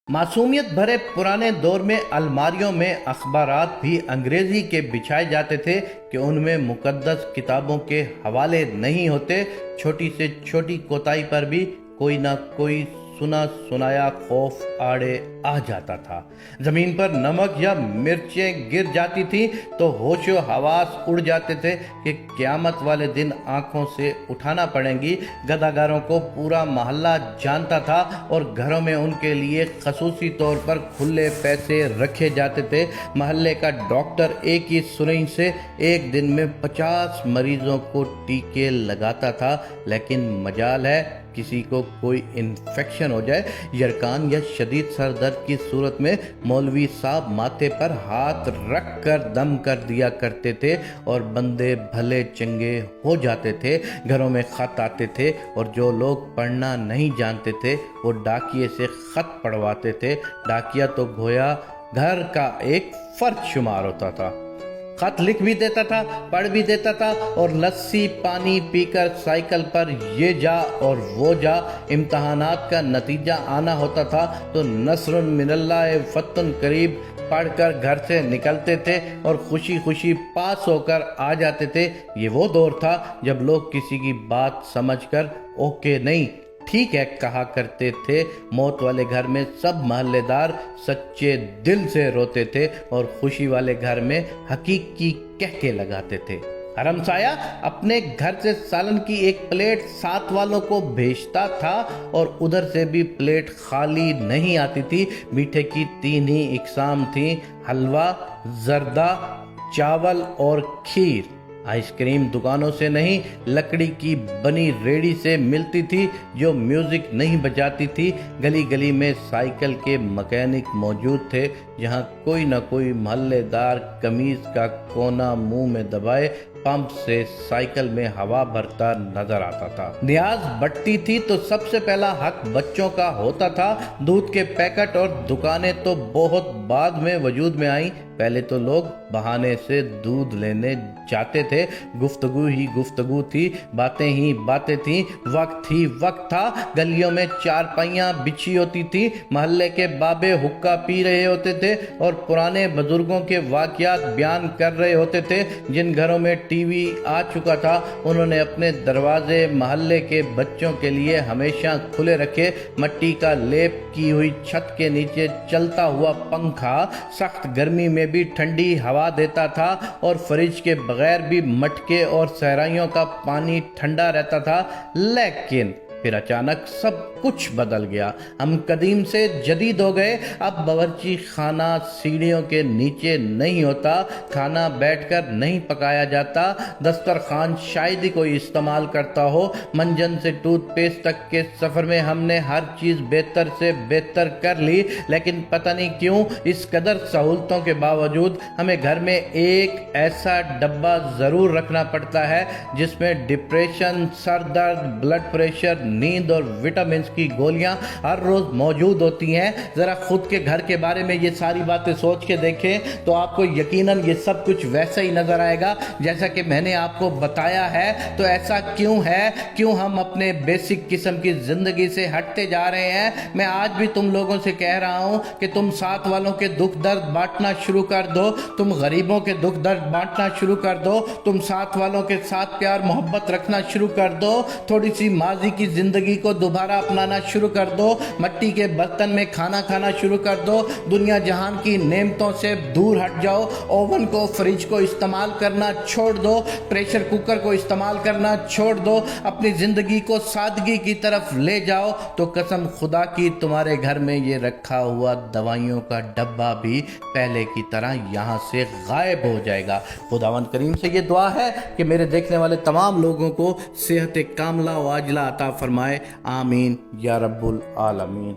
मासूमियत भरे पुराने दौर में अलमारियों में अखबारात भी अंग्रेजी के बिछाए जाते थे कि उनमें मुकद्दस किताबों के हवाले नहीं होते। छोटी से छोटी कोताही पर भी कोई ना कोई सुना सुनाया खौफ आड़े आ जाता था। जमीन पर नमक या मिर्चें गिर जाती थी तो होशो हवास उड़ जाते थे कि क़यामत वाले दिन आंखों से उठाना पड़ेंगी। गदागारों को पूरा मोहल्ला जानता था और घरों में उनके लिए खसूसी तौर पर खुले पैसे रखे जाते थे। मोहल्ले का डॉक्टर एक ही सुरई से एक दिन में 50 मरीजों को टीके लगाता था, लेकिन मजाल है किसी को कोई इन्फेक्शन हो जाए, यरकान या शदीद सर दर्द की सूरत में मौलवी साहब माथे पर हाथ रख कर दम कर दिया करते थे और बंदे भले चंगे हो जाते थे। घरों में खत आते थे और जो लोग पढ़ना नहीं जानते थे वो डाकिए से खत पढ़वाते थे। डाकिया तो गोया घर का एक फर्द शुमार होता था। खत लिख भी देता था, पढ़ भी देता था और लस्सी पानी पीकर साइकिल पर ये जा और वो जा। इम्तहानात का नतीजा आना होता था तो नस्रुन मिनल्लाह फत्तुन करीब पढ़कर घर से निकलते थे और खुशी खुशी पास होकर आ जाते थे। ये वो दौर था जब लोग किसी की बात समझकर ओके नहीं ठीक है कहा करते थे। मौत वाले घर में सब महल्लेदार सच्चे दिल से रोते थे और खुशी वाले घर में हकीकी कहके लगाते थे। हरमसाया अपने घर से सालन की एक प्लेट साथ वालों को भेजता था और उधर से भी प्लेट खाली नहीं आती थी। मीठे की 3 ही इकसाम थी, हलवा, जर्दा, चावल और खीर। आइसक्रीम दुकानों से नहीं, लकड़ी की बनी रेड़ी से मिलती थी जो म्यूजिक नहीं बजाती थी। गली गली में साइकिल के मैकेनिक मौजूद थे, जहां कोई ना कोई मोहल्लेदार कमीज का कोना मुंह में दबाए पंप से साइकिल में हवा भरता नजर आता था। न्याज बढ़ती थी तो सबसे पहला हक बच्चों का होता था। दूध के पैकेट और दुकानें तो बहुत बाद में वजूद में आई। पहले तो लोग बहाने से दूध लेने जाते थे। गुफ्तगू ही गुफ्तगू थी, बातें ही बातें थी, वक्त ही वक्त था। गलियों में चारपाइयां बिछी होती थी, मोहल्ले के बाबे हुक्का पी रहे होते थे और पुराने बुजुर्गों के वाकयात बयान कर रहे होते थे। जिन घरों में टीवी आ चुका था उन्होंने अपने दरवाजे मोहल्ले के बच्चों के लिए हमेशा खुले रखे। मट्टी का लेप की हुई छत के नीचे चलता हुआ पंखा सख्त गर्मी में भी ठंडी हवा देता था और फ्रिज के बगैर भी मटके और सहराइयों का पानी ठंडा रहता था। लेकिन फिर अचानक सब कुछ बदल गया। हम कदीम से जदीद हो गए। अब बावर्ची खाना सीढ़ियों के नीचे नहीं होता, खाना बैठकर नहीं पकाया जाता। दस्तरखान शायद ही कोई इस्तेमाल करता हो। मंजन से टूथपेस्ट तक के सफ़र में हमने हर चीज़ बेहतर से बेहतर कर ली, लेकिन पता नहीं क्यों इस कदर सहूलतों के बावजूद हमें घर में एक ऐसा डब्बा ज़रूर रखना पड़ता है जिसमें डिप्रेशन, सर दर्द, ब्लड प्रेशर, नींद और विटामिन की गोलियां हर रोज मौजूद होती हैं। जरा खुद के घर के बारे में ये सारी बातें सोच के देखें तो आपको यकीनन ये सब कुछ वैसा ही नजर आएगा जैसा कि मैंने आपको बताया है। तो ऐसा क्यों है, क्यों हम अपने बेसिक किस्म की जिंदगी से हटते जा रहे हैं? मैं आज भी तुम लोगों से कह रहा हूं कि तुम साथ वालों के दुख दर्द बांटना शुरू कर दो, तुम गरीबों के दुख दर्द बांटना शुरू कर दो, तुम साथ वालों के साथ प्यार मोहब्बत रखना शुरू कर दो, थोड़ी सी माजी की जिंदगी को दोबारा अपनाना शुरू कर दो, मट्टी के बर्तन में खाना खाना शुरू कर दो, दुनिया जहान की नेमतों से दूर हट जाओ, ओवन को फ्रिज को इस्तेमाल करना छोड़ दो, प्रेशर कुकर को इस्तेमाल करना छोड़ दो, अपनी जिंदगी को सादगी की तरफ ले जाओ। तो कसम खुदा की तुम्हारे घर में ये रखा हुआ दवाइयों का डब्बा भी पहले की तरह यहाँ से गायब हो जाएगा। खुदावंद करीम से ये दुआ है कि मेरे देखने वाले तमाम लोगों को सेहत कामला व आजिला अता फरमाए। आमीन या रब्बुल आलमीन।